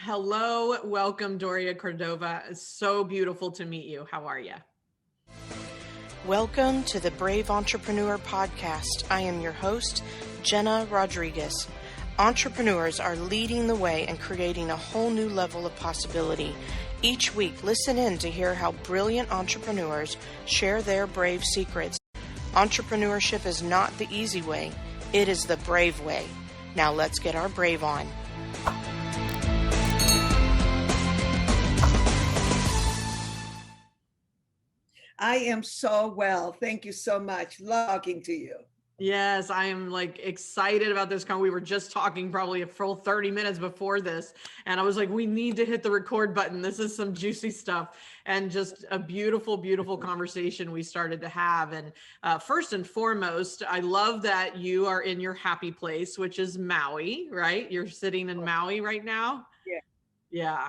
Hello, welcome, Doria Cordova. It's so beautiful to meet you. How are you? Welcome to the Brave Entrepreneur Podcast. I am your host, Jena Rodriguez. Entrepreneurs are leading the way and creating a whole new level of possibility. Each week, listen in to hear how brilliant entrepreneurs share their brave secrets. Entrepreneurship is not the easy way, it is the brave way. Now let's get our brave on. I am so well. Thank you so much. Love talking to you. Yes, I am excited about this. We were just talking probably a full 30 minutes before this. And I was like, we need to hit the record button. This is some juicy stuff and just a beautiful, beautiful conversation we started to have. And first and foremost, I love that you are in your happy place, which is Maui, right? You're sitting in Maui right now. Yeah. Yeah.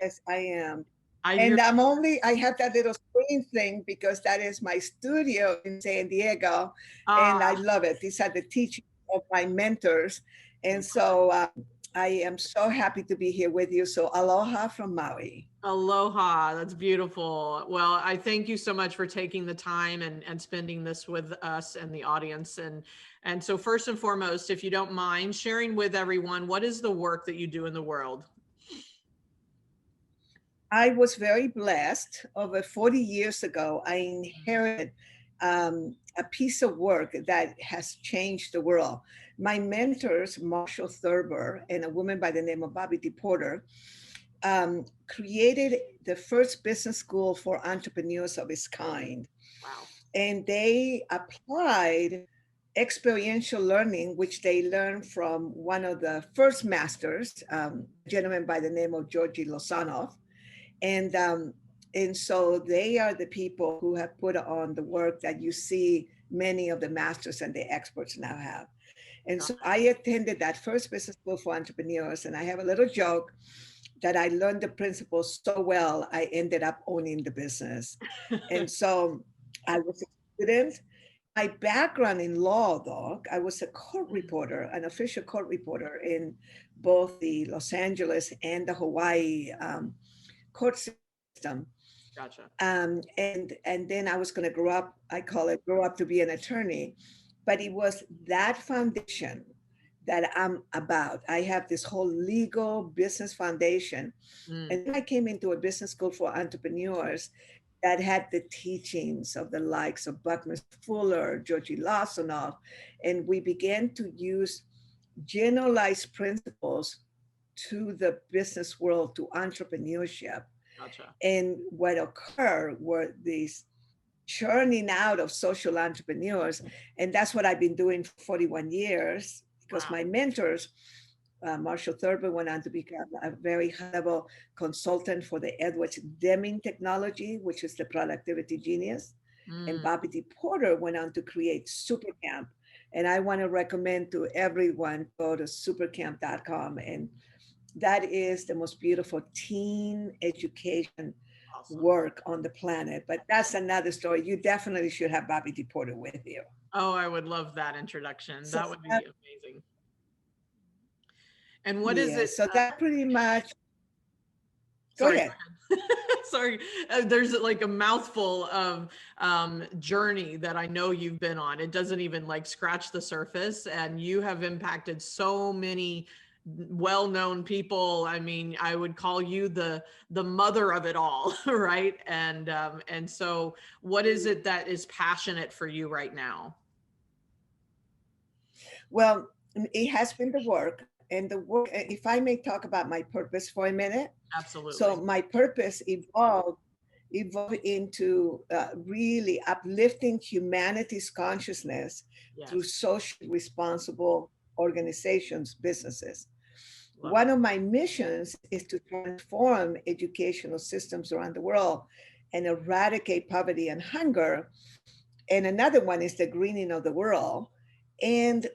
Yes, I am. I have that little screen thing because that is my studio in San Diego, and I love it. These are the teachings of my mentors. And so I am so happy to be here with you. So aloha from Maui. Aloha. That's beautiful. Well, I thank you so much for taking the time and spending this with us and the audience. And so first and foremost, if you don't mind sharing with everyone, what is the work that you do in the world? I was very blessed. Over 40 years ago, I inherited a piece of work that has changed the world. My mentors, Marshall Thurber and a woman by the name of Bobby D. Porter, created the first business school for entrepreneurs of its kind. Wow. And they applied experiential learning, which they learned from one of the first masters, a gentleman by the name of Georgi Lozanov. And so they are the people who have put on the work that you see many of the masters and the experts now have. And so I attended that first business school for entrepreneurs, and I have a little joke that I learned the principles so well, I ended up owning the business. And so I was a student. My background in law, though, I was a court reporter, an official court reporter in both the Los Angeles and the Hawaii court system. Gotcha. And then I was going to grow up to be an attorney. But it was that foundation that I'm about. I have this whole legal business foundation. And then I came into a business school for entrepreneurs that had the teachings of the likes of Buckminster Fuller, Georgi Lozanov, and we began to use generalized principles to the business world, to entrepreneurship. Gotcha. And what occurred were these churning out of social entrepreneurs. And that's what I've been doing for 41 years because my mentors, Marshall Thurber went on to become a very high-level consultant for the Edwards Deming technology, which is the productivity genius. And Bobby D. Porter went on to create Supercamp. And I want to recommend to everyone, go to supercamp.com. And that is the most beautiful teen education work on the planet. But that's another story. You definitely should have Bobby D. Porter with you. Oh, I would love that introduction. That would be amazing. And what is it? So that pretty much. Go ahead. Sorry, there's a mouthful of journey that I know you've been on. It doesn't even scratch the surface, and you have impacted so many well-known people. I mean, I would call you the mother of it all, right? And so what is it that is passionate for you right now? Well, it has been the work. And the work, if I may talk about my purpose for a minute. Absolutely. So my purpose evolved into really uplifting humanity's consciousness through socially responsible organizations, businesses. One of my missions is to transform educational systems around the world and eradicate poverty and hunger. And another one is the greening of the world. And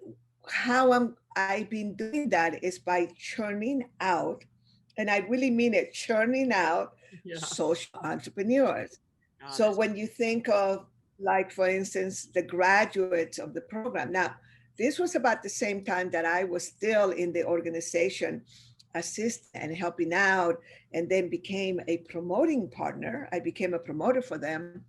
how I've been doing that is by churning out, and I really mean it, churning out social entrepreneurs. So when you think of, for instance, the graduates of the program. Now, this was about the same time that I was still in the organization assisting and helping out, and then became a promoting partner. I became a promoter for them.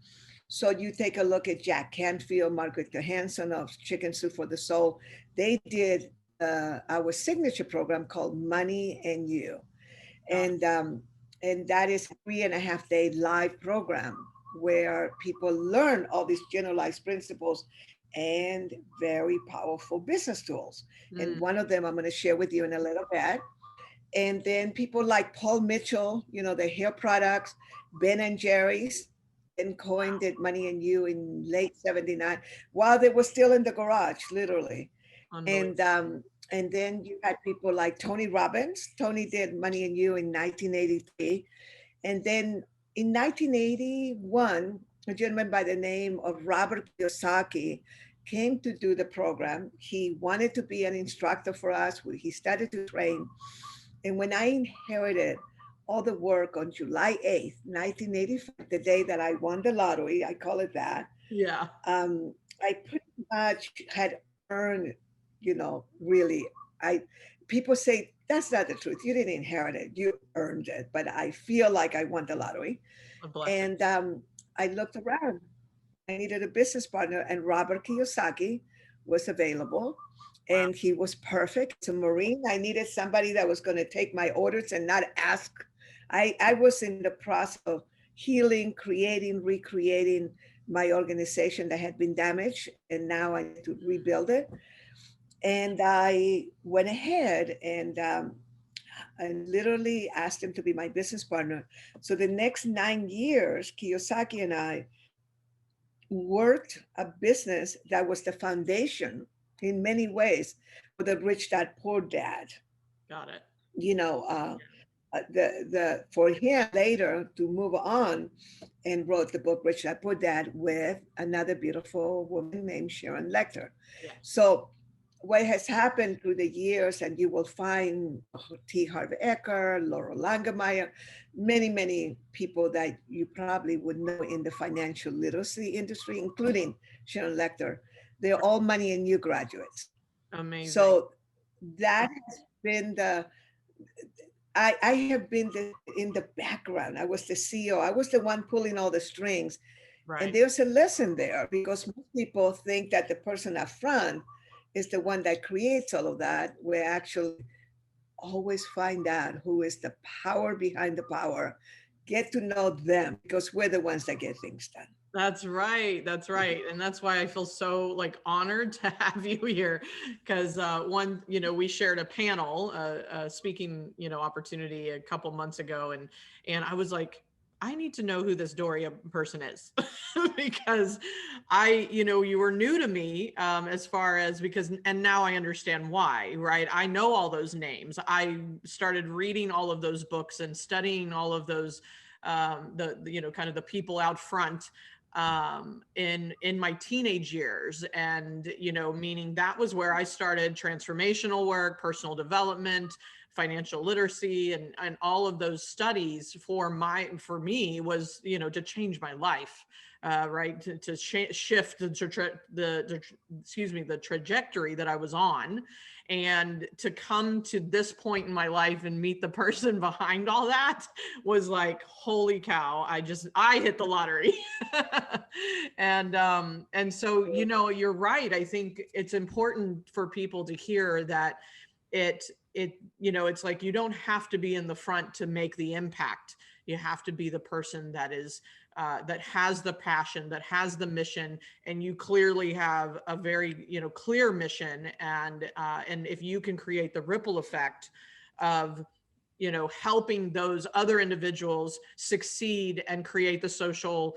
So you take a look at Jack Canfield, Margaret Johansson of Chicken Soup for the Soul. They did our signature program called Money and You. And that is a 3.5 day live program where people learn all these generalized principles and very powerful business tools. And one of them I'm going to share with you in a little bit. And then people like Paul Mitchell, the hair products, Ben and Jerry's, and coined it Money and You in late 79 while they were still in the garage, literally. And then you had people like Tony Robbins. Tony did Money and You in 1983. And then in 1981, a gentleman by the name of Robert Kiyosaki came to do the program. He wanted to be an instructor for us. He started to train. And when I inherited all the work on July 8th, 1985, the day that I won the lottery, I call it that. Yeah. I pretty much had earned, really, people say that's not the truth. You didn't inherit it, you earned it. But I feel like I won the lottery. And I looked around. I needed a business partner, and Robert Kiyosaki was available. And he was perfect. As a Marine, I needed somebody that was going to take my orders and not ask. I was in the process of healing, creating, recreating my organization that had been damaged, and now I need to rebuild it. And I went ahead and literally asked him to be my business partner. So the next 9 years, Kiyosaki and I worked a business that was the foundation in many ways for the Rich Dad Poor Dad. Got it. For him later to move on and wrote the book Rich Dad Poor Dad with another beautiful woman named Sharon Lecter. Yeah. So what has happened through the years, and you will find T. Harv Eker, Laurel Langemeier, many people that you probably would know in the financial literacy industry, including Sharon Lecter. They're all Money and You graduates. Amazing. So that has been I have been in the background. I was the CEO. I was the one pulling all the strings. Right. And there's a lesson there, because most people think that the person up front is the one that creates all of that. We actually always find out who is the power behind the power. Get to know them, because we're the ones that get things done. That's right. That's right. And that's why I feel so honored to have you here, because we shared a panel, speaking, opportunity a couple months ago. And I was like, I need to know who this Doria person is because you were new to me and now I understand why, right? I know all those names. I started reading all of those books and studying all of those, kind of the people out front in my teenage years. And, meaning that was where I started transformational work, personal development, financial literacy, and all of those studies for me was, to change my life, right. To shift the trajectory that I was on, and to come to this point in my life and meet the person behind all that was like, holy cow, I hit the lottery. And so, you're right. I think it's important for people to hear that it's like, you don't have to be in the front to make the impact. You have to be the person that is, that has the passion, that has the mission, and you clearly have a very, clear mission. And if you can create the ripple effect of, helping those other individuals succeed and create the social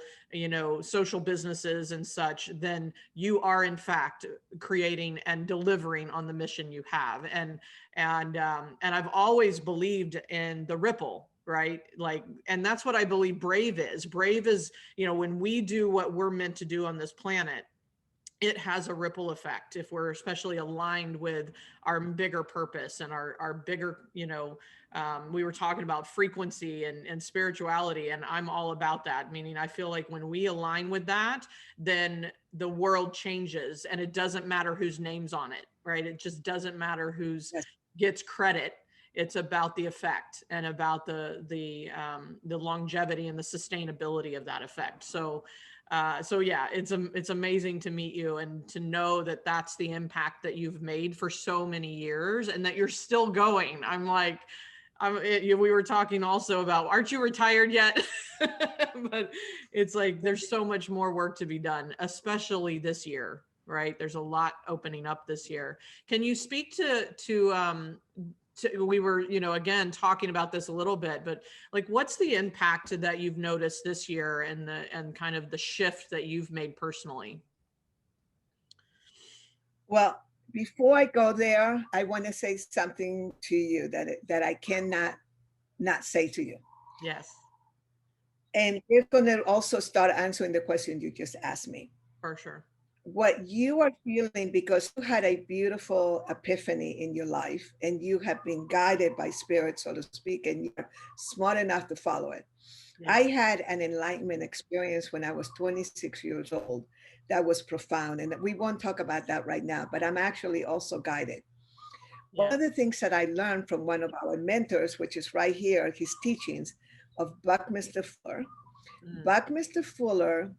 businesses and such, then you are in fact creating and delivering on the mission you have. And I've always believed in the ripple, right? And that's what I believe brave is. Brave is, when we do what we're meant to do on this planet, it has a ripple effect if we're especially aligned with our bigger purpose and our bigger, we were talking about frequency and spirituality, and I'm all about that. Meaning I feel like when we align with that, then the world changes, and it doesn't matter whose name's on it, right? It just doesn't matter who's gets credit. It's about the effect and about the longevity and the sustainability of that effect. So yeah, it's amazing to meet you and to know that that's the impact that you've made for so many years and that you're still going. We were talking also about, aren't you retired yet? But it's like, there's so much more work to be done, especially this year, right? There's a lot opening up this year. Can you speak we were, again, talking about this a little bit, but like, what's the impact that you've noticed this year and kind of the shift that you've made personally? Well, before I go there, I want to say something to you that I cannot not say to you. Yes. And it's going to also start answering the question you just asked me. For sure. What you are feeling, because you had a beautiful epiphany in your life and you have been guided by spirit, so to speak, and you're smart enough to follow it. Yeah. I had an enlightenment experience when I was 26 years old that was profound. And we won't talk about that right now, but I'm actually also guided. Yeah. One of the things that I learned from one of our mentors, which is right here, his teachings of Buckminster Fuller. Buckminster Fuller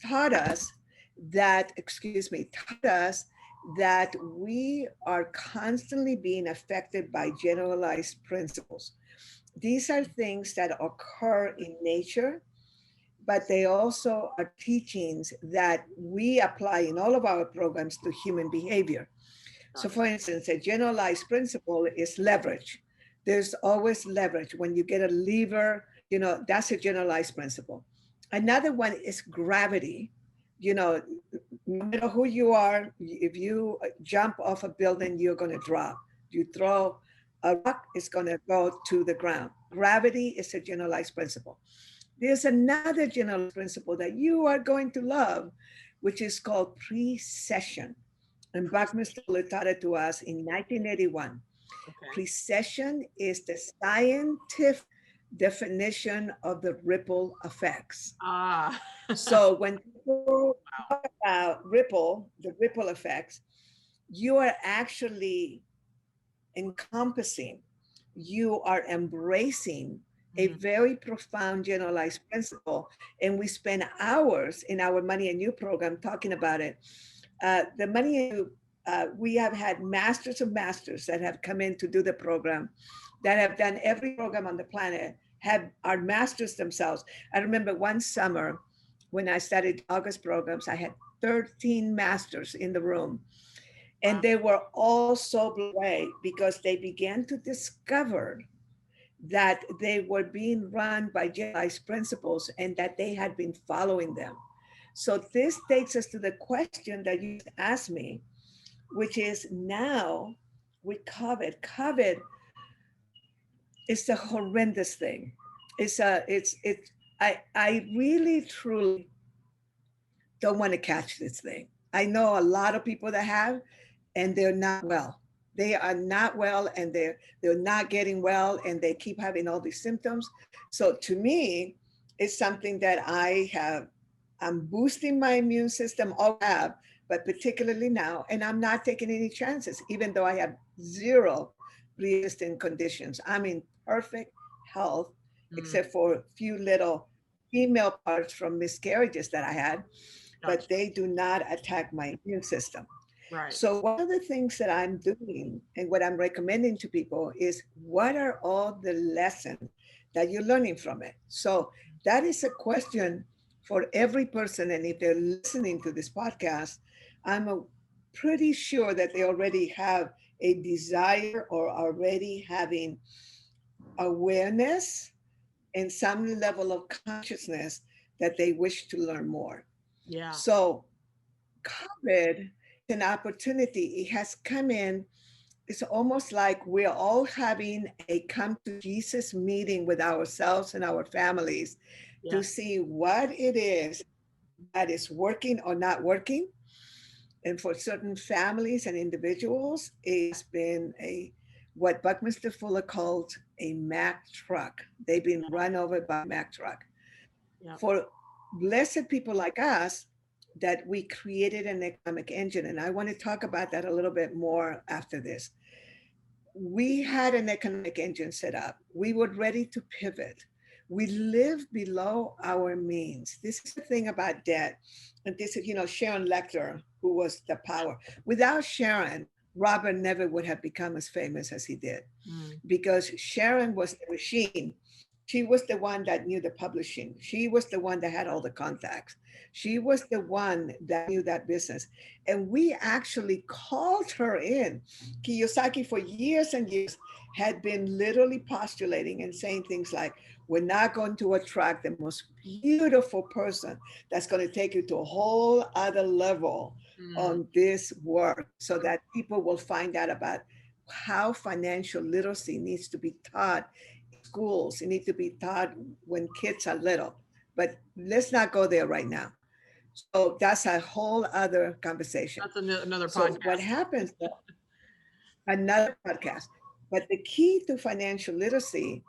taught us that we are constantly being affected by generalized principles. These are things that occur in nature, but they also are teachings that we apply in all of our programs to human behavior. So for instance, a generalized principle is leverage. There's always leverage. When you get a lever, that's a generalized principle. Another one is gravity. No matter who you are, if you jump off a building, you're going to drop. You throw a rock, it's going to go to the ground. Gravity is a generalized principle. There's another generalized principle that you are going to love, which is called precession. And Buckminster Fuller taught it to us in 1981. Okay. Precession is the scientific definition of the ripple effects. So when people talk about the ripple effects, you are actually encompassing, you are embracing a very profound generalized principle. And we spend hours in our Money and You program talking about it. The Money and You, we have had masters of masters that have come in to do the program, that have done every program on the planet, are masters themselves. I remember one summer when I started August programs, I had 13 masters in the room. And they were all so blown away because they began to discover that they were being run by generalized principles and that they had been following them. So this takes us to the question that you asked me, which is now with COVID. COVID is a horrendous thing. I really, truly don't want to catch this thing. I know a lot of people that have, and they're not well. They are not well, and they're not getting well, and they keep having all these symptoms. So to me, it's something that I'm boosting my immune system, but particularly now, and I'm not taking any chances, even though I have zero pre-existing conditions. I'm in perfect health, except for a few little female parts from miscarriages that I had, but they do not attack my immune system. Right. So one of the things that I'm doing and what I'm recommending to people is, what are all the lessons that you're learning from it? So that is a question for every person. And if they're listening to this podcast, I'm pretty sure that they already have a desire or already having awareness and some level of consciousness that they wish to learn more. Yeah. So COVID, an opportunity, it has come in. It's almost like we're all having a come to Jesus meeting with ourselves and our families to see what it is that is working or not working. And for certain families and individuals, it's been what Buckminster Fuller called a Mack truck. They've been run over by a Mack truck. Yeah. For blessed people like us, that we created an economic engine. And I want to talk about that a little bit more after this. we had an economic engine set up. We were ready to pivot. We lived below our means. This is the thing about debt. And this is, Sharon Lecter, who was the power. Without Sharon, Robert never would have become as famous as he did, because Sharon was the machine. She was the one that knew the publishing. She was the one that had all the contacts. She was the one that knew that business. And we actually called her in. Kiyosaki, for years and years, had been literally postulating and saying things like, we're not going to attract the most beautiful person that's going to take you to a whole other level on this work, so that people will find out about how financial literacy needs to be taught in schools. It needs to be taught when kids are little. But let's not go there right now. So that's a whole other conversation. That's another So podcast. what happens, another podcast. But the key to financial literacy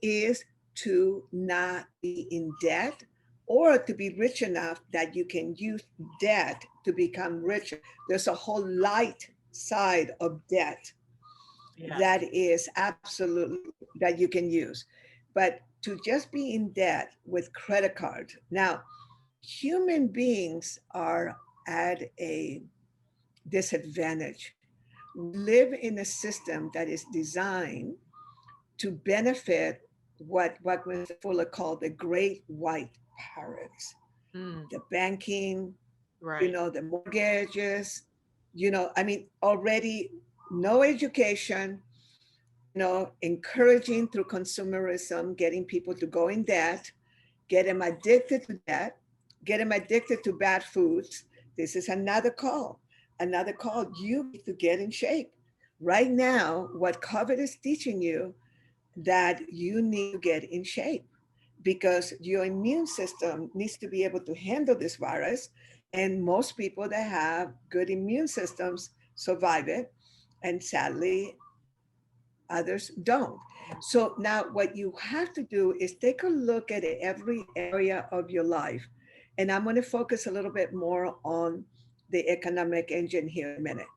is to not be in debt, or to be rich enough that you can use debt to become richer. There's a whole light side of debt that is absolutely that you can use. But to just be in debt with credit cards. Now, human beings are at a disadvantage. We live in a system that is designed to benefit what Mr. Fuller called the great white pirates. The banking, the mortgages, already no education, encouraging through consumerism, getting people to go in debt, get them addicted to debt, get them addicted to bad foods. This is another call. You need to get in shape. Right now, what COVID is teaching you, that you need to get in shape, because your immune system needs to be able to handle this virus. And most people that have good immune systems survive it. And sadly, others don't. So now what you have to do is take a look at every area of your life. And I'm going to focus a little bit more on the economic engine here in a minute.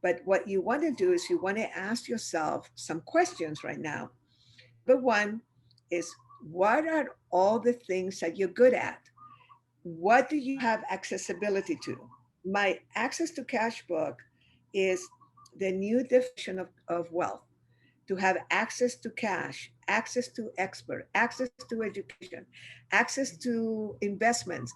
But what you want to do is you want to ask yourself some questions right now. Number one is, what are all the things that you're good at? What do you have accessibility to? My access to cash book is the new definition of wealth. To have access to cash, access to expert, access to education, access to investments,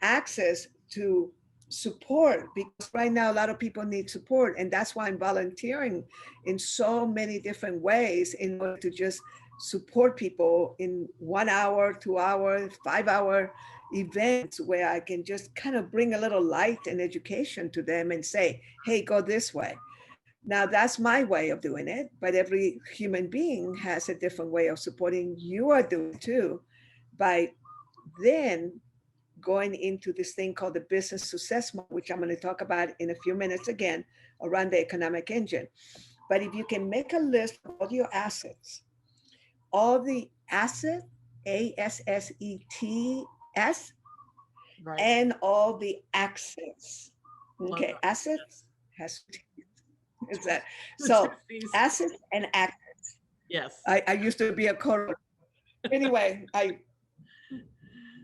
access to support, because right now a lot of people need support. And that's why I'm volunteering in so many different ways in order to just support people in 1 hour, 2 hour, 5 hour events, where I can just kind of bring a little light and education to them and say, hey, go this way. Now, that's my way of doing it, but every human being has a different way of supporting. You are doing it too, by then going into this thing called the business success model, which I'm going to talk about in a few minutes again, around the economic engine. But if you can make a list of all your assets, all the assets, ASSETS, and all the access. Okay, assets has is that so assets and access. Yes. I used to be a code. Anyway,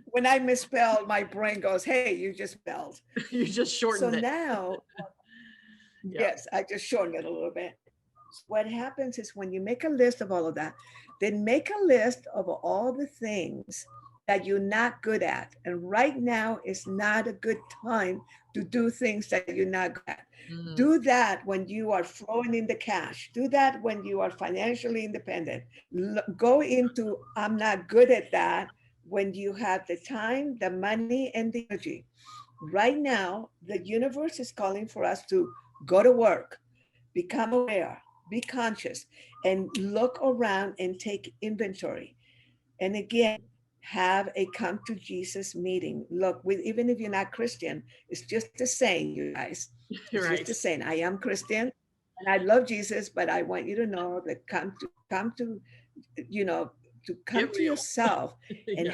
when I misspell, my brain goes, hey, you just spelled. You just shortened it. So now, yes, I just shortened it a little bit. What happens is when you make a list of all of that, then make a list of all the things that you're not good at. And right now is not a good time to do things that you're not good at. Do that when you are flowing in the cash. Do that when you are financially independent. Go into, I'm not good at that, when you have the time, the money, and the energy. Right now, the universe is calling for us to go to work, become aware, be conscious, and look around and take inventory. And again, have a come to Jesus meeting. Look, even if you're not Christian, it's just a saying, you guys. It's just a saying. I am Christian and I love Jesus, but I want you to know that come to yourself and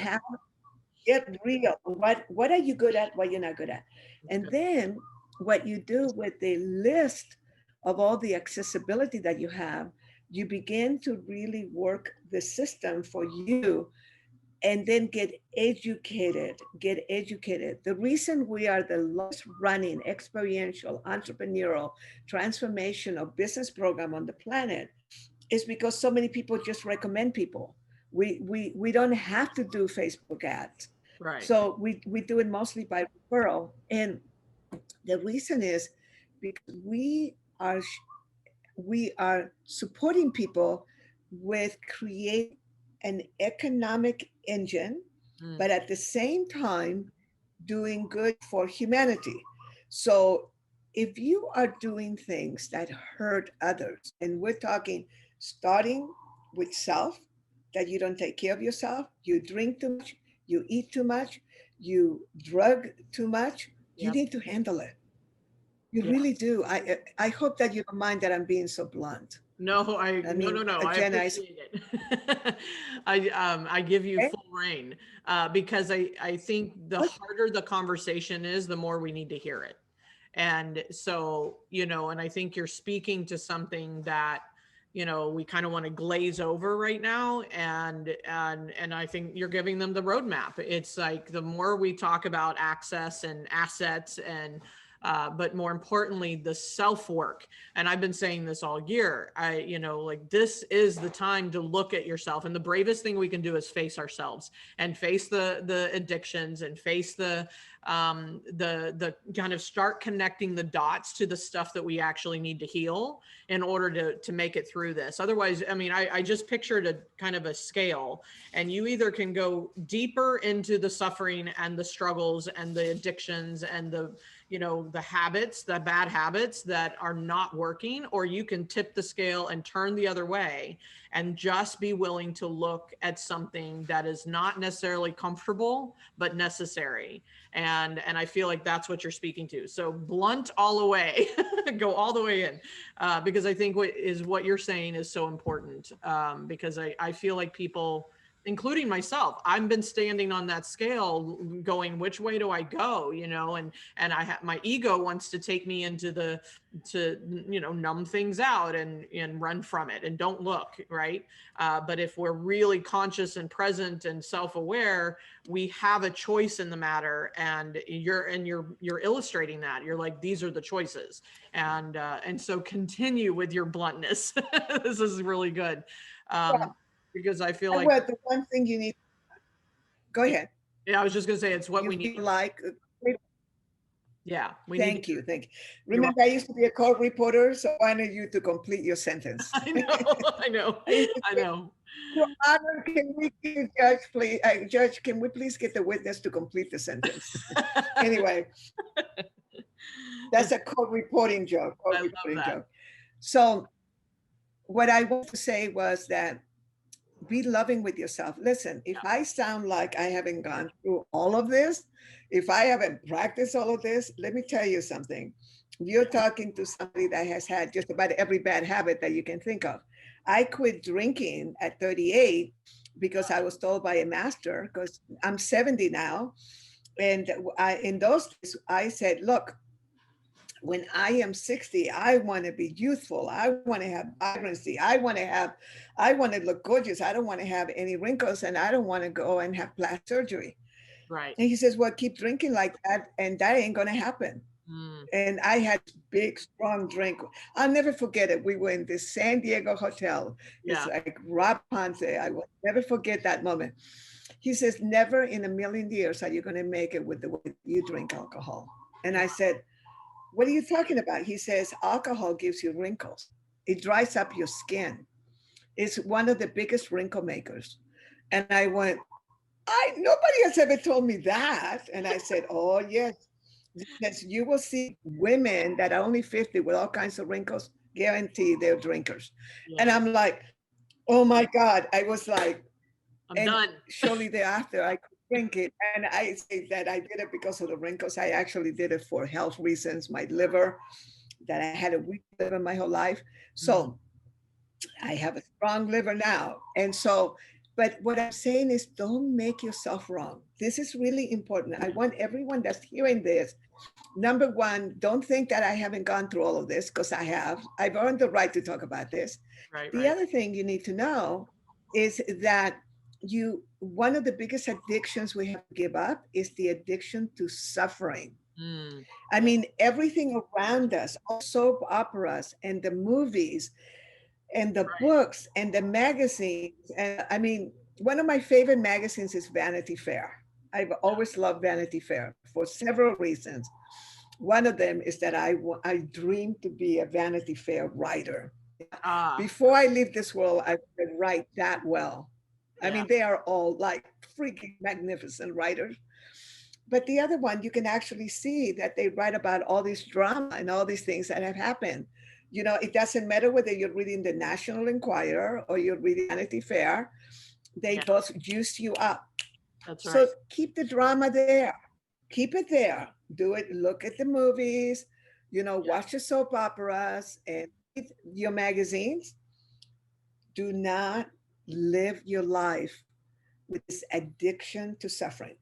get real. What are you good at? What you're not good at? And then what you do with the list of all the accessibility that you have, you begin to really work the system for you and then get educated. The reason we are the longest running experiential, entrepreneurial, transformational business program on the planet is because so many people just recommend people. We don't have to do Facebook ads. Right. So we do it mostly by referral. And the reason is because we are supporting people with create an economic engine, but at the same time doing good for humanity. So if you are doing things that hurt others, and we're talking starting with self, that you don't take care of yourself, you drink too much, you eat too much, you drug too much, you need to handle it. You really do. I hope that you don't mind that I'm being so blunt. No, no. I Jena, appreciate it. I give you full reign because I think the harder the conversation is, the more we need to hear it. And so, and I think you're speaking to something that, we kind of want to glaze over right now. And I think you're giving them the roadmap. It's like the more we talk about access and assets and but more importantly, the self-work. And I've been saying this all year. This is the time to look at yourself. And the bravest thing we can do is face ourselves and face the addictions and face the kind of start connecting the dots to the stuff that we actually need to heal in order to make it through this. Otherwise, I just pictured a kind of a scale, and you either can go deeper into the suffering and the struggles and the addictions and the habits, the bad habits that are not working, or you can tip the scale and turn the other way and just be willing to look at something that is not necessarily comfortable, but necessary. And I feel like that's what you're speaking to. So blunt all the way, go all the way in, because I think what you're saying is so important, because I feel like people, including myself, I've been standing on that scale going, which way do I go? And I have, my ego wants to take me into numb things out and run from it and don't look, right? But if we're really conscious and present and self-aware, we have a choice in the matter. And you're illustrating that. You're like, these are the choices. And so continue with your bluntness. This is really good. Because I feel like the one thing you need. Go ahead. Yeah, I was just gonna say it's what we need. Yeah, Thank you. Remember, I used to be a court reporter, so I wanted you to complete your sentence. I know. Your Honor, can we judge, please? Judge, can we please get the witness to complete the sentence? Anyway, that's a court reporting joke. So, what I want to say was that be loving with yourself. Listen, if I sound like I haven't gone through all of this, if I haven't practiced all of this, let me tell you something. You're talking to somebody that has had just about every bad habit that you can think of. I quit drinking at 38 because I was told by a master, because I'm 70 now. And in those days, I said, look, when I am 60, I want to be youthful. I want to have vibrancy. I want to look gorgeous. I don't want to have any wrinkles, and I don't want to go and have plastic surgery. Right. And he says, well, keep drinking like that, and that ain't going to happen. And I had big, strong drink. I'll never forget it. We were in this San Diego hotel. It's like Rob Ponce. I will never forget that moment. He says, never in a million years are you going to make it with the way you drink alcohol. And I said, what are you talking about? He says, alcohol gives you wrinkles. It dries up your skin. It's one of the biggest wrinkle makers. And I went, nobody has ever told me that. And I said, oh, yes. Because you will see women that are only 50 with all kinds of wrinkles, guarantee they're drinkers. Yeah. And I'm like, oh my God. I was like, I'm done. Shortly thereafter, I could drink it. And I say that I did it because of the wrinkles. I actually did it for health reasons, my liver, that I had a weak liver my whole life. So I have a strong liver now. And so, but what I'm saying is don't make yourself wrong. This is really important. I want everyone that's hearing this Number one, don't think that I haven't gone through all of this, because I have. I've earned the right to talk about this. Right, The other thing you need to know is that one of the biggest addictions we have to give up is the addiction to suffering. Mm. I mean, everything around us, all soap operas and the movies and the books and the magazines. And I mean, one of my favorite magazines is Vanity Fair. I've always loved Vanity Fair for several reasons. One of them is that I dream to be a Vanity Fair writer. Before I leave this world, I could write that well. I mean, they are all like freaking magnificent writers. But the other one, you can actually see that they write about all this drama and all these things that have happened. You know, it doesn't matter whether you're reading the National Enquirer or you're reading Vanity Fair, they both juice you up. That's right. So keep the drama there. Keep it there. Do it. Look at the movies, you know, watch the soap operas and read your magazines. Do not live your life with this addiction to suffering.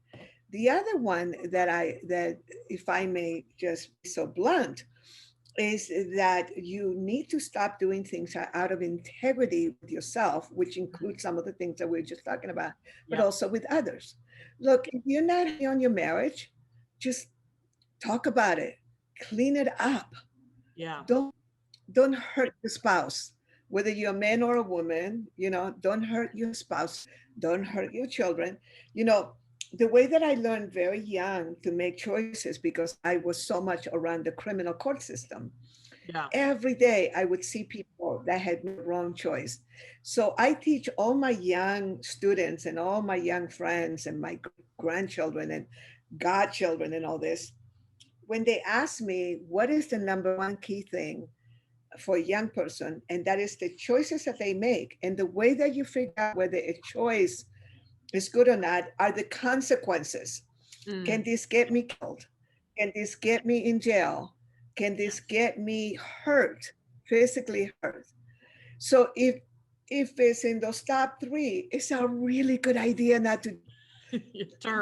The other one that if I may just be so blunt, is that you need to stop doing things out of integrity with yourself, which includes some of the things that we are just talking about, but also with others. Look, if you're not happy on your marriage, just talk about it, clean it up. Yeah. Don't hurt the spouse, whether you're a man or a woman. You know, don't hurt your spouse, don't hurt your children. You know, the way that I learned very young to make choices, because I was so much around the criminal court system. Every day I would see people that had made the wrong choice. So I teach all my young students and all my young friends and my grandchildren and godchildren and all this. When they ask me, what is the number one key thing for a young person? And that is the choices that they make. And the way that you figure out whether a choice is good or not are the consequences. Can this get me killed? Can this get me in jail? Can this get me hurt, physically hurt? So if it's in those top three, it's a really good idea not to.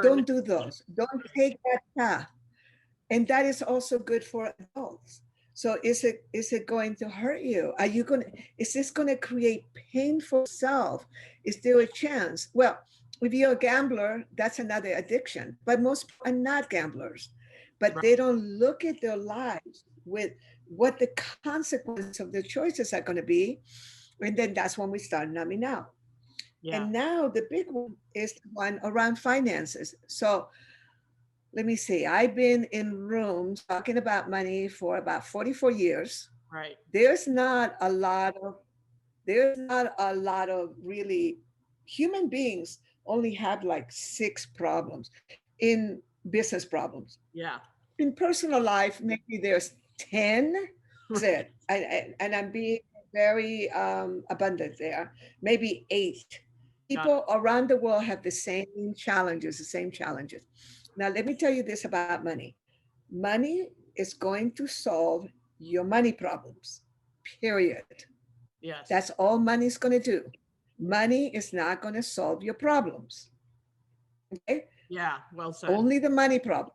Don't do those. Don't take that path. And that is also good for adults. So is it going to hurt you? Is this going to create pain for self? Is there a chance? Well, if you're a gambler, that's another addiction. But most people are not gamblers. But they don't look at their lives with what the consequences of their choices are going to be. And then that's when we start numbing out. And now the big one is the one around finances. So let me see, I've been in rooms talking about money for about 44 years. Right. There's not a lot of really human beings only have like 6 problems in business problems. Yeah. In personal life, maybe there's 10. That's it. And I'm being very abundant there. Maybe 8. People around the world have the same challenges. Now, let me tell you this about money. Money is going to solve your money problems, period. Yes. That's all money is going to do. Money is not going to solve your problems. Okay? Yeah, well said. Only the money problem.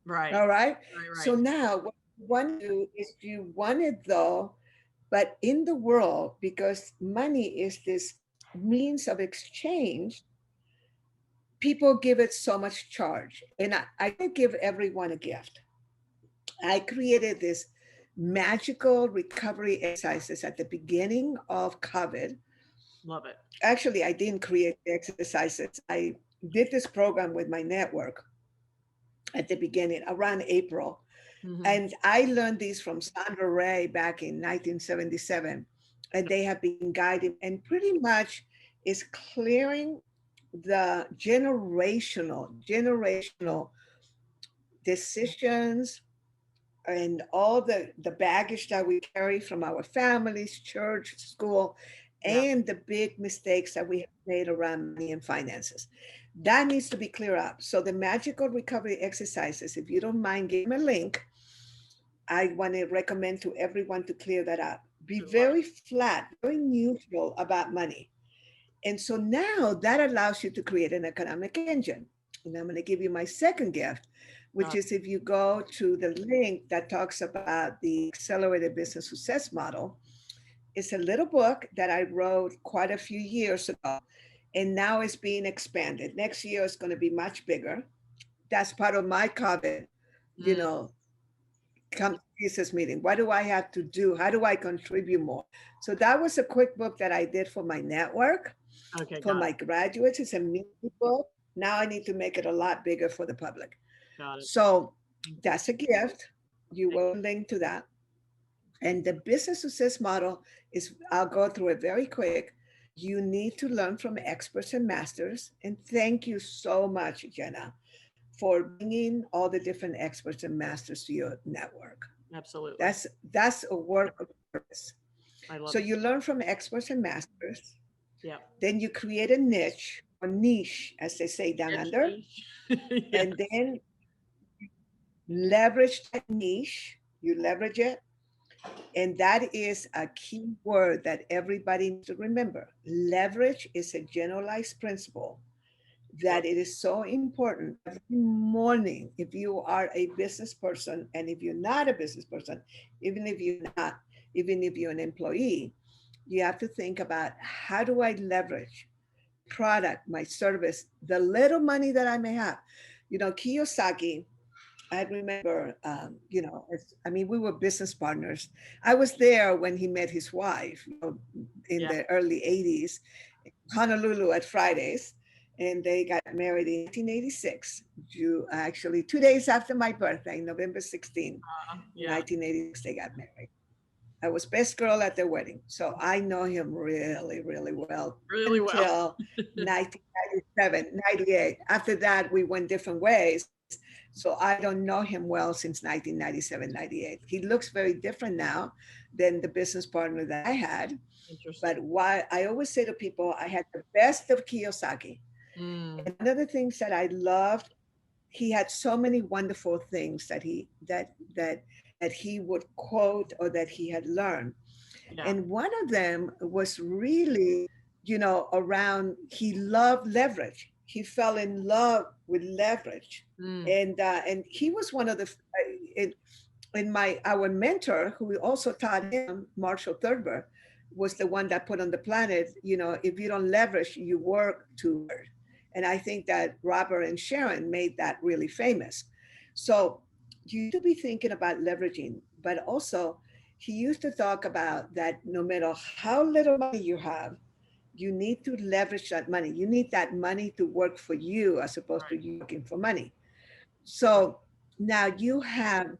Right. All right? Right. So now what you want to do is you want it though, but in the world, because money is this means of exchange, people give it so much charge. And I can give everyone a gift. I created this magical recovery exercises at the beginning of COVID. Love it. Actually, I didn't create the exercises. I did this program with my network at the beginning, around April. Mm-hmm. And I learned these from Sandra Ray back in 1977. And they have been guided, and pretty much is clearing the generational decisions and all the baggage that we carry from our families, church, school, and the big mistakes that we have made around money and finances. That needs to be cleared up. So the magical recovery exercises, if you don't mind, give me a link. I want to recommend to everyone to clear that up. Be very flat, very neutral about money. And so now that allows you to create an economic engine. And I'm going to give you my second gift. which is if you go to the link that talks about the Accelerated Business Success Model. It's a little book that I wrote quite a few years ago, and now it's being expanded. Next year it's going to be much bigger. That's part of my COVID, you know, come to Jesus meeting. What do I have to do? How do I contribute more? So that was a quick book that I did for my network, for my graduates. It's a mini book. Now I need to make it a lot bigger for the public. So that's a gift. You will link to that. And the business success model is, I'll go through it very quick. You need to learn from experts and masters. And thank you so much, Jena, for bringing all the different experts and masters to your network. Absolutely. That's a work of purpose. So you learn from experts and masters. Yeah. Then you create a niche, or niche, as they say down under. Yes. And then leverage that niche. You leverage it. And that is a key word that everybody needs to remember. Leverage is a generalized principle that it is so important every morning. If you are a business person, and if you're not a business person, even if you're an employee, you have to think about, how do I leverage product, my service, the little money that I may have. You know, Kiyosaki, I remember, we were business partners. I was there when he met his wife, in the early 80s, in Honolulu at Fridays. And they got married in 1986, actually 2 days after my birthday, November 16, 1986, they got married. I was best girl at their wedding. So I know him really, really well. Really well. Until 1997, 98. After that, we went different ways. So I don't know him well since 1997, 98. He looks very different now than the business partner that I had. But why I always say to people, I had the best of Kiyosaki. And one of the things that I loved, he had so many wonderful things that he would quote, or that he had learned. And one of them was really, around, he loved leverage. He fell in love with leverage. And he was one of the, our mentor, who also taught him, Marshall Thurber, was the one that put on the planet, if you don't leverage, you work too hard. And I think that Robert and Sharon made that really famous. So you need to be thinking about leveraging, but also he used to talk about that no matter how little money you have, you need to leverage that money. You need that money to work for you as opposed to you working for money. So now you have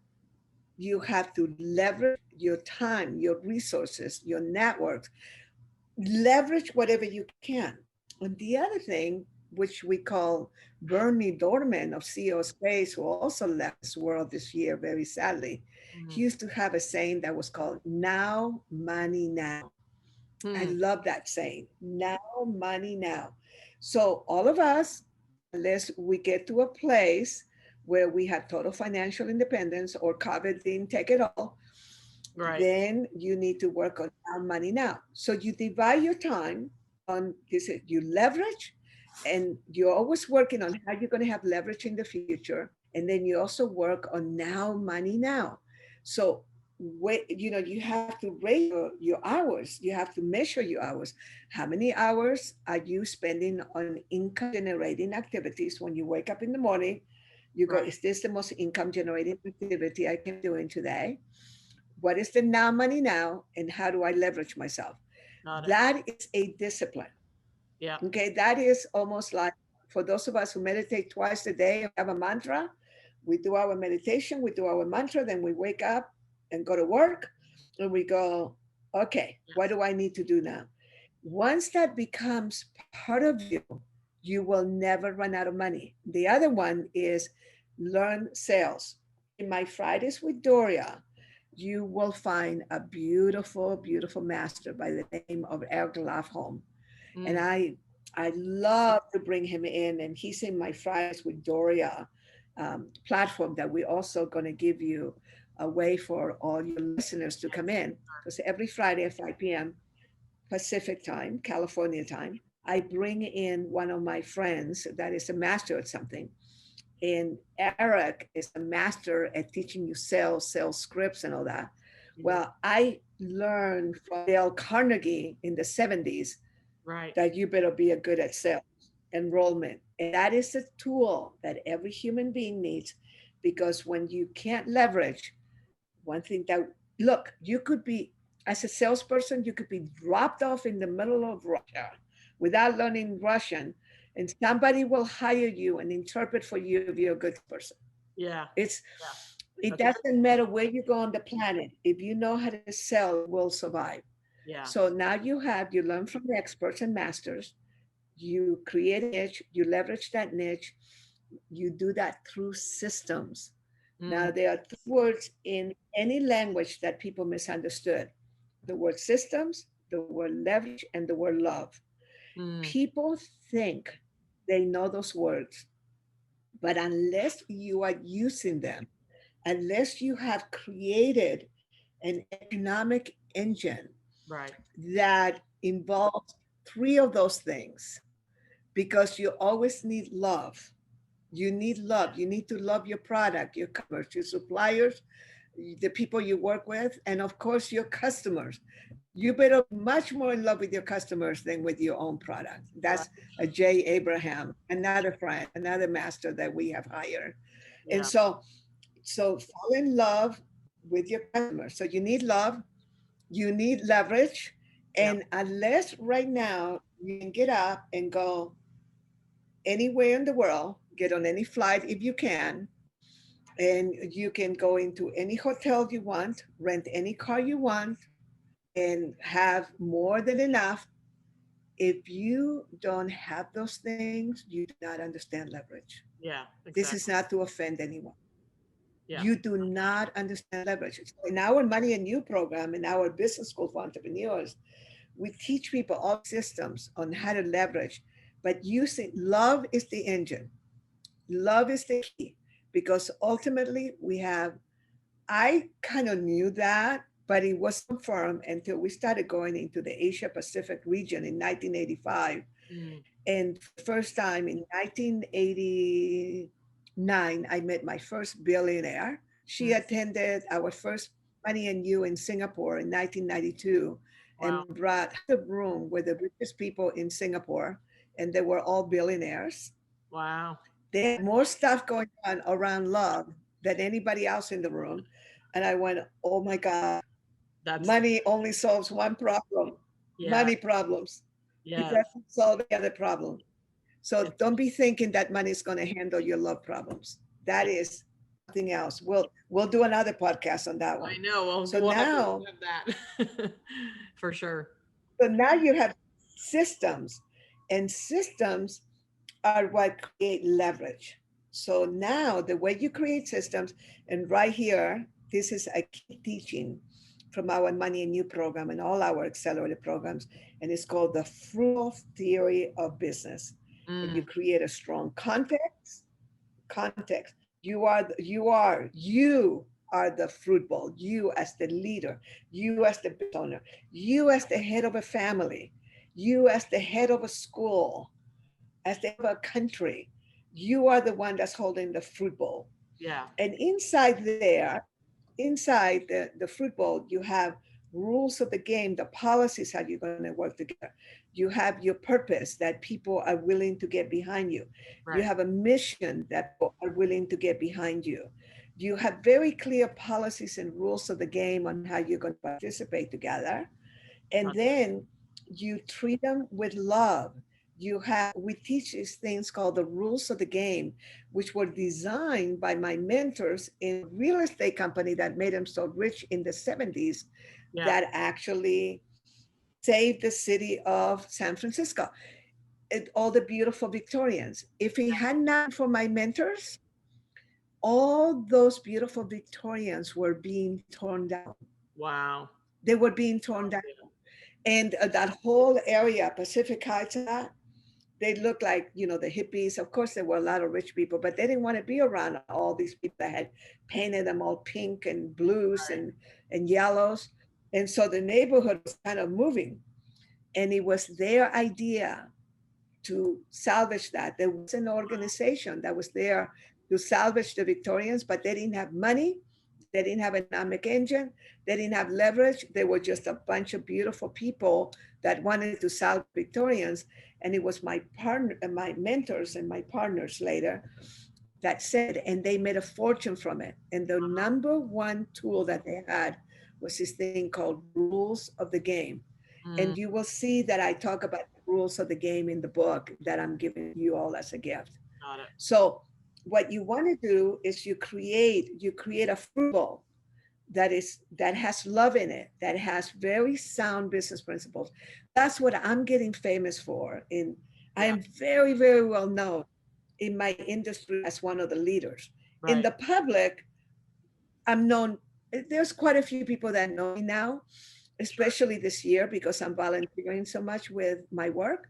to leverage your time, your resources, your networks, leverage whatever you can. And the other thing, which we call Bernie Dorman of CEO Space, who also left this world this year, very sadly, he used to have a saying that was called now, money, now. I love that saying, now, money, now. So all of us, unless we get to a place where we have total financial independence, or COVID didn't take it all, then you need to work on now, money, now. So you divide your time on this, you leverage, and you're always working on how you're going to have leverage in the future. And then you also work on now, money, now. So, you have to rate your hours. You have to measure your hours. How many hours are you spending on income generating activities? When you wake up in the morning, you go, is this the most income generating activity I can do today? What is the now, money, now? And how do I leverage myself? That is a discipline. Yeah. Okay. That is almost like, for those of us who meditate twice a day, have a mantra. We do our meditation, we do our mantra, then we wake up and go to work, and we go, okay, what do I need to do now? Once that becomes part of you, you will never run out of money. The other one is learn sales. In my Fridays with Doria, you will find a beautiful, beautiful master by the name of Eric Lafholm. And I love to bring him in, and he's in my Fridays with Doria platform that we're also going to give you a way for all your listeners to come in. Because every Friday at 5 p.m. Pacific time, California time, I bring in one of my friends that is a master at something. And Eric is a master at teaching you sales scripts and all that. Well, I learned from Dale Carnegie in the 70s Right. that you better be a good at sales enrollment. And that is a tool that every human being needs, because when you can't leverage one thing that, look, you could be, as a salesperson, you could be dropped off in the middle of Russia without learning Russian, and somebody will hire you and interpret for you if you're a good person. Yeah. It's Yeah. it doesn't matter where you go on the planet. If you know how to sell, you will survive. Yeah. So now you learn from the experts and masters, you create a niche, you leverage that niche, you do that through systems. Now, there are three words in any language that people misunderstood: the word systems, the word leverage, and the word love. People think they know those words, but unless you are using them, unless you have created an economic engine Right. that involves three of those things, because you always need love. You need love. You need to love your product, your customers, your suppliers, the people you work with, and of course, your customers. You better be much more in love with your customers than with your own product. That's a Jay Abraham, another friend, another master that we have hired. And Yeah. so fall in love with your customers. So you need love, you need leverage. And unless right now you can get up and go anywhere in the world, get on any flight if you can, and you can go into any hotel you want, rent any car you want, and have more than enough. If you don't have those things, you do not understand leverage. Yeah. This is Exactly. not to offend anyone. Yeah. You do not understand leverage. In our Money and You program, in our business school for entrepreneurs, we teach people all systems on how to leverage, but using love is the engine. Love is the key, because ultimately we have, I kind of knew that, but it wasn't confirmed until we started going into the Asia Pacific region in 1985. And for the first time in 1989, I met my first billionaire. She attended our first Money and You in Singapore in 1992 Wow. and brought the room with the richest people in Singapore, and they were all billionaires. Wow. They had more stuff going on around love than anybody else in the room. And I went, oh my God, That's money only solves one problem, yeah. money problems. It Yeah. doesn't solve the other problem. So don't be thinking that money is going to handle your love problems. That is something else. We'll do another podcast on that one. I know. Well, So we'll have to now, have that for sure. so now you have systems, and systems are what create leverage. So now the way you create systems, and right here, this is a key teaching from our Money and You program and all our accelerated programs, and it's called the frugal theory of business. And you create a strong context. Context. You are the fruit bowl. You as the leader. You as the business owner. You as the head of a family. You as the head of a school, as the head of a country. You are the one that's holding the fruit bowl. Yeah. And inside there, inside the fruit bowl, you have rules of the game, the policies, how you're going to work together. You have your purpose that people are willing to get behind you. You Right. have a mission that people are willing to get behind you. You have very clear policies and rules of the game on how you're going to participate together. And then you treat them with love. We teach these things called the rules of the game, which were designed by my mentors in a real estate company that made them so rich in the 70s, Yeah. that actually saved the city of San Francisco. All the beautiful Victorians. If it had not been for my mentors, all those beautiful Victorians were being torn down. Wow. They were being torn down. And that whole area, Pacific Heights, they looked like, the hippies. Of course, there were a lot of rich people, but they didn't want to be around all these people that had painted them all pink and blues and yellows. And so the neighborhood was kind of moving. And it was their idea to salvage that. There was an organization that was there to salvage the Victorians, but they didn't have money. They didn't have an economic engine. They didn't have leverage. They were just a bunch of beautiful people that wanted to salvage Victorians. And it was my partner, my mentors and my partners later that said, and they made a fortune from it. And the number one tool that they had was this thing called rules of the game. And you will see that I talk about the rules of the game in the book that I'm giving you all as a gift. Got it. So what you want to do is you create a fruit bowl that has love in it, that has very sound business principles. That's what I'm getting famous for. I am very, very well known in my industry as one of the leaders. Right. In the public, I'm known, there's quite a few people that know me now, especially this year because I'm volunteering so much with my work.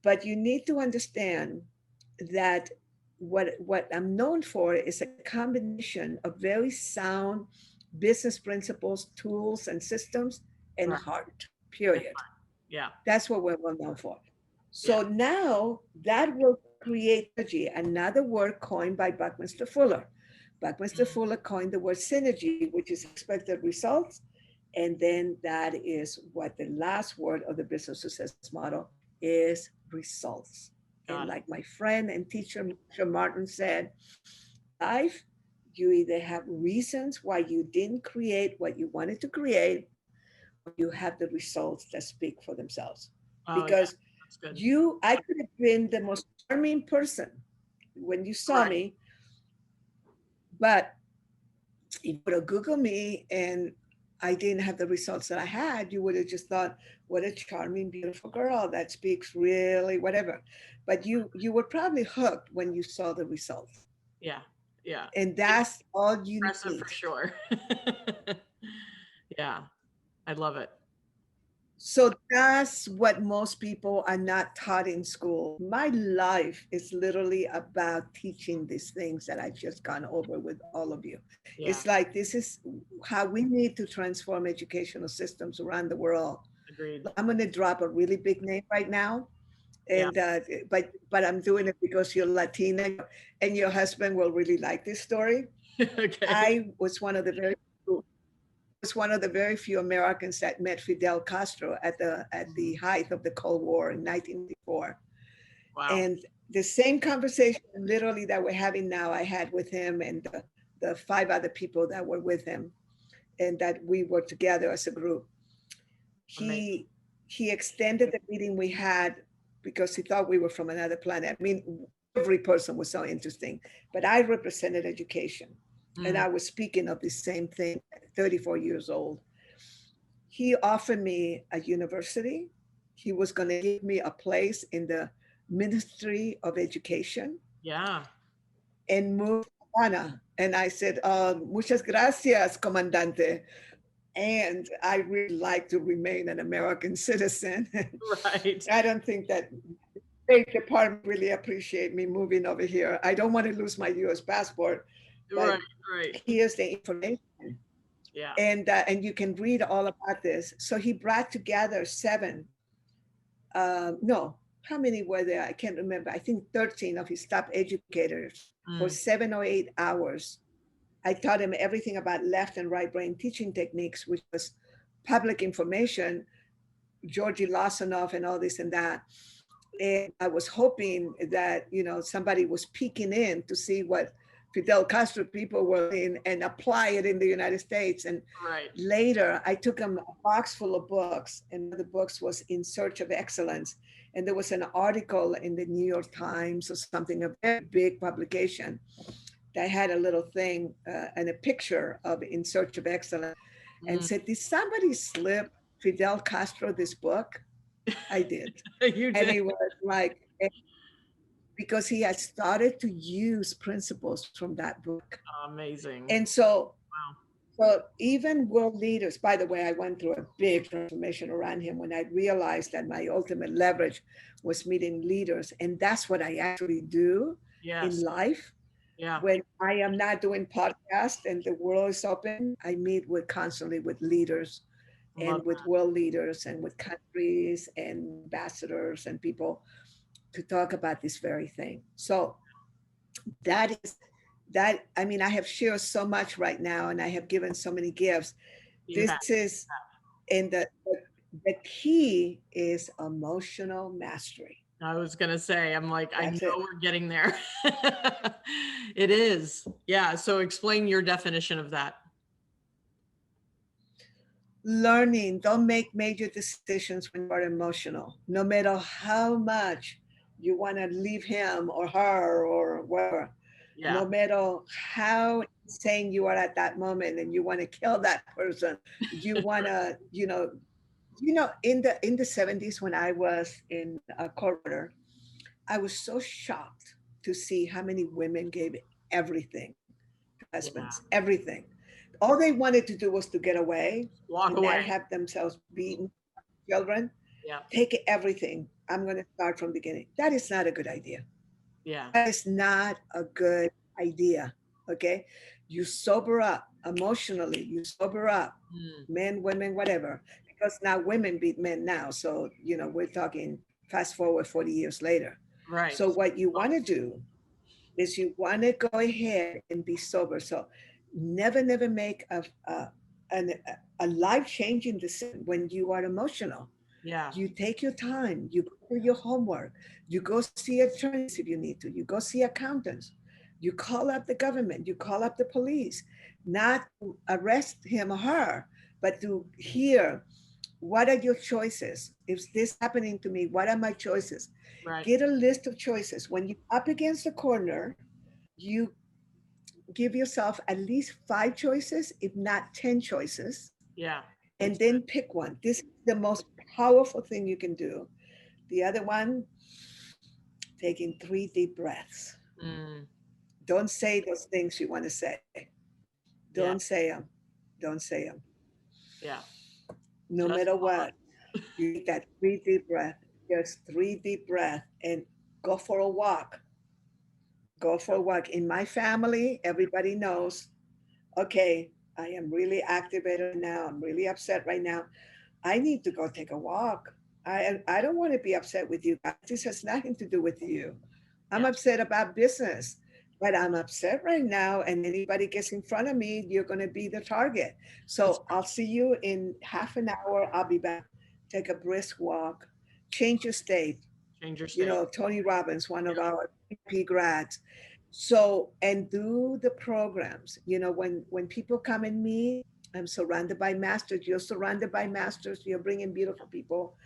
But you need to understand that what I'm known for is a combination of very sound business principles, tools, and systems, and heart, period. Yeah. That's what we're well known for. So now that will create synergy, another word coined by Buckminster Fuller. Buckminster Fuller coined the word synergy, which is expected results. And then that is what the last word of the business success model is, results. And like my friend and teacher, Mr. Martin said, life, you either have reasons why you didn't create what you wanted to create, or you have the results that speak for themselves. Because I could have been the most charming person when you saw me, but if you would have Googled me and I didn't have the results that I had, you would have just thought, what a charming, beautiful girl that speaks really whatever. But you were probably hooked when you saw the results. Yeah. Yeah. And that's all you need. For sure. Yeah. I love it. So that's what most people are not taught in school. My life is literally about teaching these things that I've just gone over with all of you. Yeah. It's like, this is how we need to transform educational systems around the world. Agreed. I'm going to drop a really big name right now. And but I'm doing it because you're Latina and your husband will really like this story. Okay. I was one of the very few Americans that met Fidel Castro at the height of the Cold War in 1994. Wow. And the same conversation literally that we're having now, I had with him and the 5 other people that were with him and that we were together as a group. He extended the meeting we had because he thought we were from another planet. I mean, every person was so interesting, but I represented education. And I was speaking of the same thing at 34 years old. He offered me a university. He was going to give me a place in the Ministry of Education. Yeah. And move to Havana. And I said, muchas gracias, comandante. And I really like to remain an American citizen. Right. I don't think that the State Department really appreciate me moving over here. I don't want to lose my U.S. passport. Right. Here's the information. Yeah. And you can read all about this. So he brought together 7. How many were there? I can't remember. I think 13 of his top educators for 7 or 8 hours. I taught him everything about left and right brain teaching techniques, which was public information, Georgie Lawsonoff and all this and that. And I was hoping that, somebody was peeking in to see what Fidel Castro people were in and apply it in the United States. And later I took him a box full of books, and the books was In Search of Excellence. And there was an article in the New York Times or something, a very big publication that had a little thing and a picture of In Search of Excellence and said, did somebody slip Fidel Castro this book? I did. You did. And it was like, because he had started to use principles from that book. Amazing. And so, so even world leaders, by the way, I went through a big transformation around him when I realized that my ultimate leverage was meeting leaders. And that's what I actually do in life. Yeah. When I am not doing podcasts and the world is open, I meet constantly with leaders and with world leaders and with countries and ambassadors and people to talk about this very thing. So that is that, I mean, I have shared so much right now and I have given so many gifts. You This have. is, and the key is emotional mastery. I was going to say, I'm like, I know That's it. we're getting there. It is. Yeah. So explain your definition of that. Learning, don't make major decisions when you're emotional, no matter how much you want to leave him or her or whatever. Yeah. No matter how insane you are at that moment and you want to kill that person, you want to, in the 70s when I was in a corridor, I was so shocked to see how many women gave everything to husbands, everything. All they wanted to do was to get away Walk and away. not have themselves beaten, children. Yeah. Take everything. I'm going to start from the beginning. That is not a good idea. Yeah. That is not a good idea. Okay. You sober up emotionally, you sober up, men, women, whatever, because now women beat men now. So, we're talking fast forward 40 years later. Right. So, what you want to do is you want to go ahead and be sober. So, never make a life-changing decision when you are emotional. Yeah. You take your time, you go do your homework, you go see attorneys if you need to, you go see accountants, you call up the government, you call up the police, not to arrest him or her, but to hear what are your choices. If this happening to me, what are my choices? Right. Get a list of choices. When you're up against the corner, you give yourself at least 5 choices, if not 10 choices. Yeah. And then pick one. This is the most powerful thing you can do. The other one, taking 3 deep breaths. Don't say those things you want to say. Don't say them. Don't say them. Yeah. No Just matter what, you take that 3 deep breath. Just 3 deep breath and go for a walk. Go for a walk. In my family, everybody knows, okay, I am really activated now. I'm really upset right now. I need to go take a walk. I don't want to be upset with you guys. This has nothing to do with you. I'm upset about business, but I'm upset right now. And anybody gets in front of me, you're going to be the target. So I'll see you in half an hour. I'll be back. Take a brisk walk. Change your state. Change your state. Tony Robbins, one of our P grads. So, and do the programs. When people come and meet, I'm surrounded by masters. You're surrounded by masters. You're bringing beautiful people.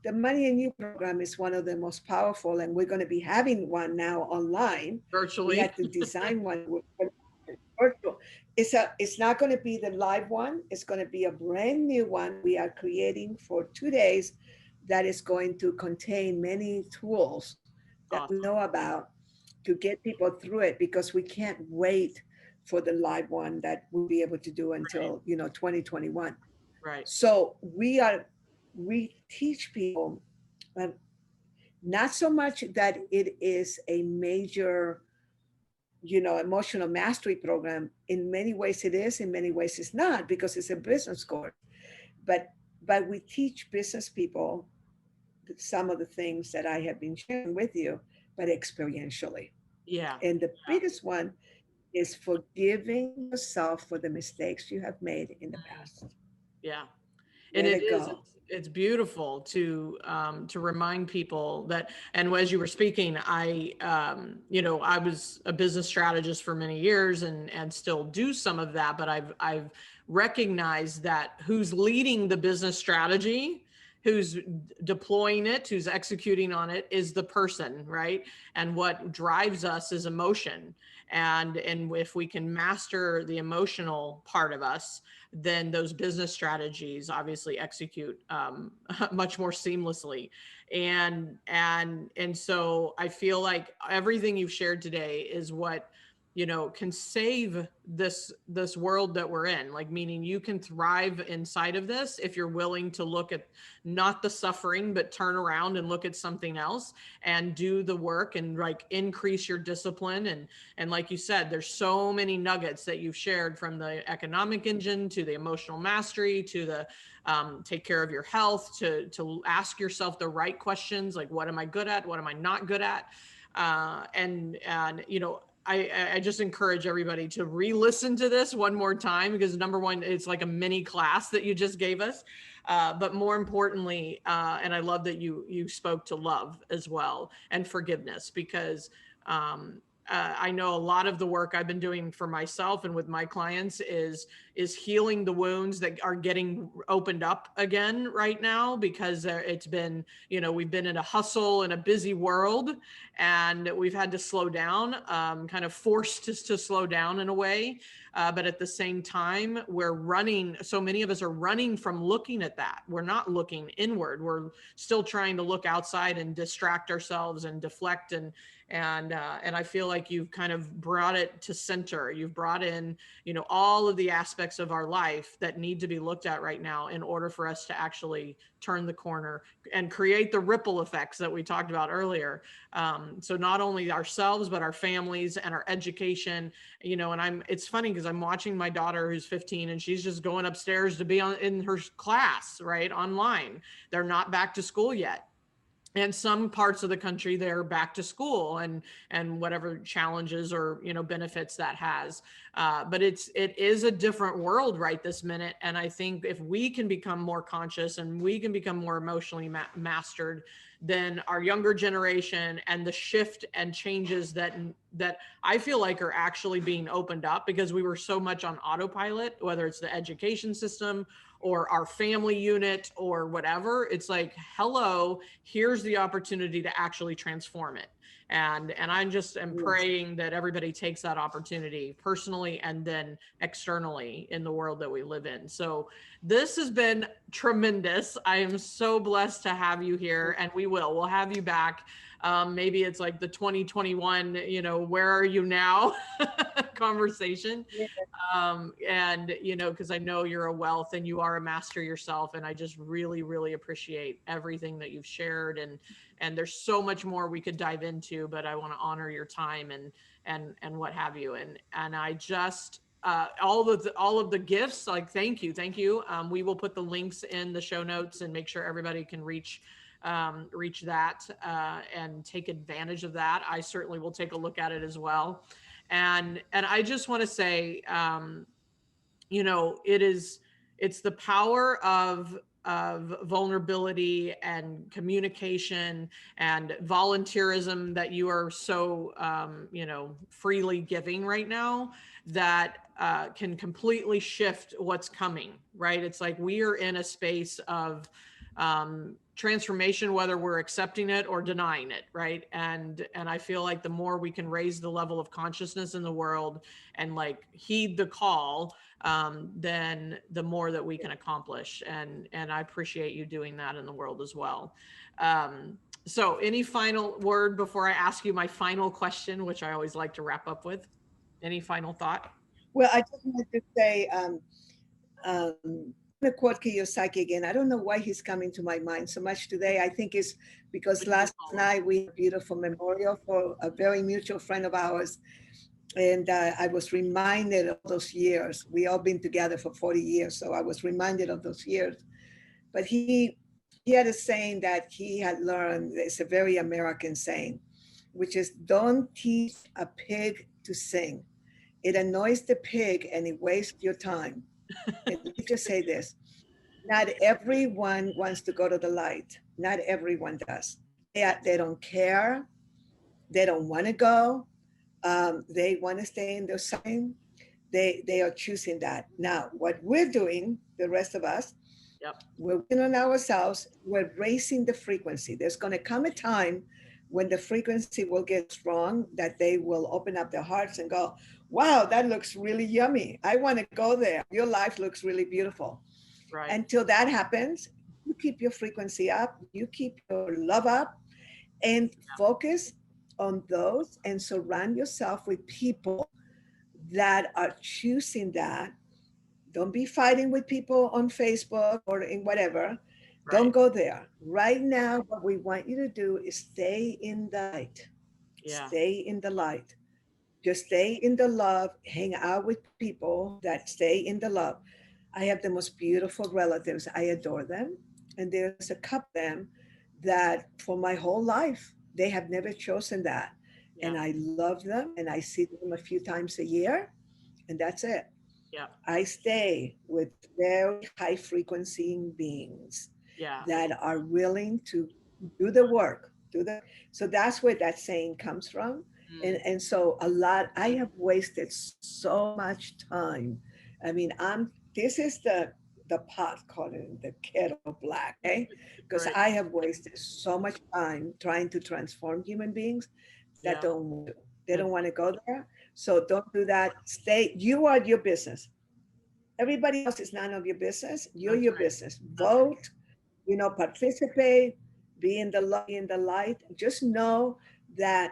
The Money and You program is one of the most powerful, and we're going to be having one now online. Virtually. We had to design one virtual. It's not going to be the live one. It's going to be a brand new one we are creating for 2 days that is going to contain many tools that we know about to get people through it, because we can't wait for the live one that we'll be able to do until 2021. Right. So we teach people, not so much that it is a major emotional mastery program. In many ways it is, in many ways it's not, because it's a business course, but we teach business people some of the things that I have been sharing with you, but experientially. Yeah. And the biggest one is forgiving yourself for the mistakes you have made in the past. Yeah. And it's beautiful to remind people that, and as you were speaking, I was a business strategist for many years and still do some of that, but I've recognized that who's leading the business strategy, who's deploying it, who's executing on it, is the person, right? And what drives us is emotion. And if we can master the emotional part of us, then those business strategies obviously execute much more seamlessly. And so I feel like everything you've shared today is what can save this world that we're in, like, meaning you can thrive inside of this if you're willing to look at not the suffering, but turn around and look at something else and do the work and like increase your discipline. And like you said, there's so many nuggets that you've shared, from the economic engine to the emotional mastery to the take care of your health, to ask yourself the right questions, like, what am I good at? What am I not good at? I just encourage everybody to re-listen to this one more time, because number one, it's like a mini class that you just gave us. But more importantly, and I love that you spoke to love as well, and forgiveness, because I know a lot of the work I've been doing for myself and with my clients is healing the wounds that are getting opened up again right now, because it's been, we've been in a hustle in a busy world, and we've had to slow down, kind of forced to slow down in a way. But at the same time, we're running. So many of us are running from looking at that. We're not looking inward. We're still trying to look outside and distract ourselves and deflect. And I feel like you've kind of brought it to center. You've brought in, all of the aspects of our life that need to be looked at right now in order for us to actually turn the corner and create the ripple effects that we talked about earlier. So not only ourselves, but our families and our education, and it's funny because I'm watching my daughter who's 15, and she's just going upstairs to be in her class, right? Online. They're not back to school yet. And some parts of the country, they're back to school, and whatever challenges or benefits that has. But it is a different world right this minute. And I think if we can become more conscious and we can become more emotionally mastered, then our younger generation and the shift and changes that I feel like are actually being opened up, because we were so much on autopilot, whether it's the education system or our family unit or whatever. It's like, hello, here's the opportunity to actually transform it. And I just am praying that everybody takes that opportunity personally and then externally in the world that we live in. So this has been tremendous. I am so blessed to have you here, and we'll have you back. Maybe it's like the 2021, where are you now conversation. And, because I know you're a wealth and you are a master yourself. And I just really, really appreciate everything that you've shared. And there's so much more we could dive into, but I want to honor your time and what have you. And I just, all of the gifts, like, thank you. We will put the links in the show notes and make sure everybody can reach that and take advantage of that. I certainly will take a look at it as well. And I just want to say, it's the power of vulnerability and communication and volunteerism that you are so, freely giving right now, that can completely shift what's coming, right? It's like we are in a space of transformation, whether we're accepting it or denying it, right? And I feel like the more we can raise the level of consciousness in the world and like heed the call, then the more that we can accomplish. And I appreciate you doing that in the world as well. So any final word before I ask you my final question, which I always like to wrap up with? Any final thought? Well, I just wanted to say, the quote Kiyosaki again. I don't know why he's coming to my mind so much today. I think it's because last night we had a beautiful memorial for a very mutual friend of ours. And I was reminded of those years. We all been together for 40 years. So I was reminded of those years. But he had a saying that he had learned. It's a very American saying, which is, don't teach a pig to sing. It annoys the pig and it wastes your time. And let me just say this. Not everyone wants to go to the light. Not everyone does. They don't care. They don't want to go. They want to stay in their sign. They are choosing that. Now, what we're doing, the rest of us, we're working on ourselves. We're raising the frequency. There's going to come a time when the frequency will get strong, that they will open up their hearts and go, wow, that looks really yummy. I want to go there. Your life looks really beautiful. Right. Until that happens, you keep your frequency up, you keep your love up, and focus on those and surround yourself with people that are choosing that. Don't be fighting with people on Facebook or in whatever. Right. Don't go there. Right now, what we want you to do is stay in the light. Yeah. Stay in the light. Just stay in the love. Hang out with people that stay in the love. I have the most beautiful relatives. I adore them. And there's a couple of them that for my whole life, they have never chosen that. and I love them, and I see them a few times a year, and that's it. Yeah. I stay with very high frequency beings Yeah. that are willing to do the work, so that's where that saying comes from. And so I have wasted so much time. I mean, this is the pot calling the kettle black, eh? Because Right. I have wasted so much time trying to transform human beings that Yeah. they don't want to go there. So don't do that. You are your business. Everybody else is none of your business. You're That's your right. business. That's right. Vote, participate, be in in the light. Just know that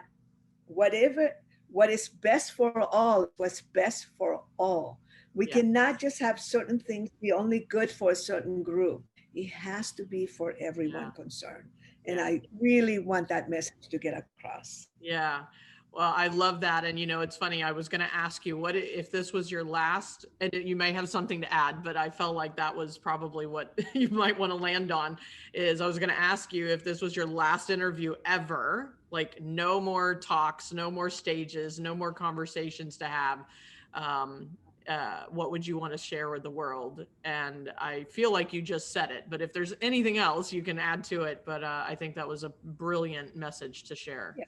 whatever what is best for all, what's best for all. We Yeah. cannot just have certain things be only good for a certain group. It has to be for everyone Yeah. concerned. And Yeah. I really want that message to get across. Yeah. Well, I love that. And, it's funny. I was going to ask you if this was your last, and you may have something to add, but I felt like that was probably what you might want to land on is I was going to ask you if this was your last interview ever, like no more talks, no more stages, no more conversations to have. What would you want to share with the world? And I feel like you just said it, but if there's anything else you can add to it, but I think that was a brilliant message to share. Yeah.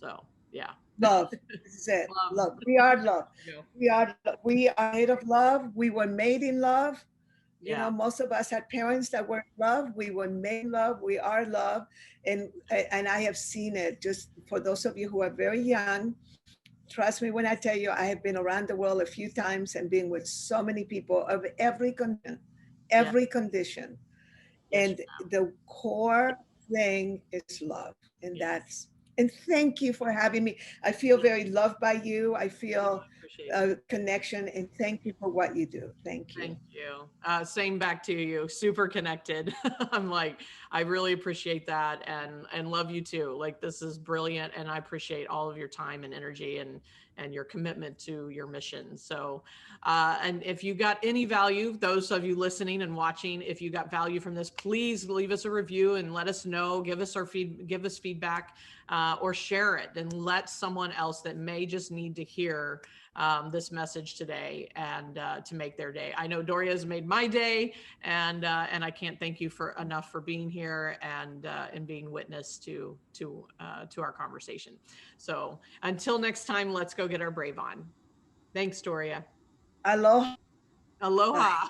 So yeah. Love. This is it. Love. Love. We are love. Yeah. We are made of love. We were made in love. Yeah. Most of us had parents that were in love. We were made in love. We are love. And I have seen it. Just for those of you who are very young, trust me when I tell you, I have been around the world a few times and been with so many people of every condition, Yeah. condition. Yes, And the core thing is love. And and thank you for having me. I feel very loved by you. I feel a connection, and thank you for what you do. Thank you. Thank you. Same back to you. Super connected. I'm like, I really appreciate that and love you too. Like this is brilliant, and I appreciate all of your time and energy and your commitment to your mission. So, and if you got any value, those of you listening and watching, if you got value from this, please leave us a review and let us know. Give us feedback, or share it and let someone else that may just need to hear this message today and to make their day. I know Doria has made my day, and I can't thank you enough for being here and being witness to our conversation. So until next time, let's go get our brave on. Thanks, Doria. Aloha. Aloha.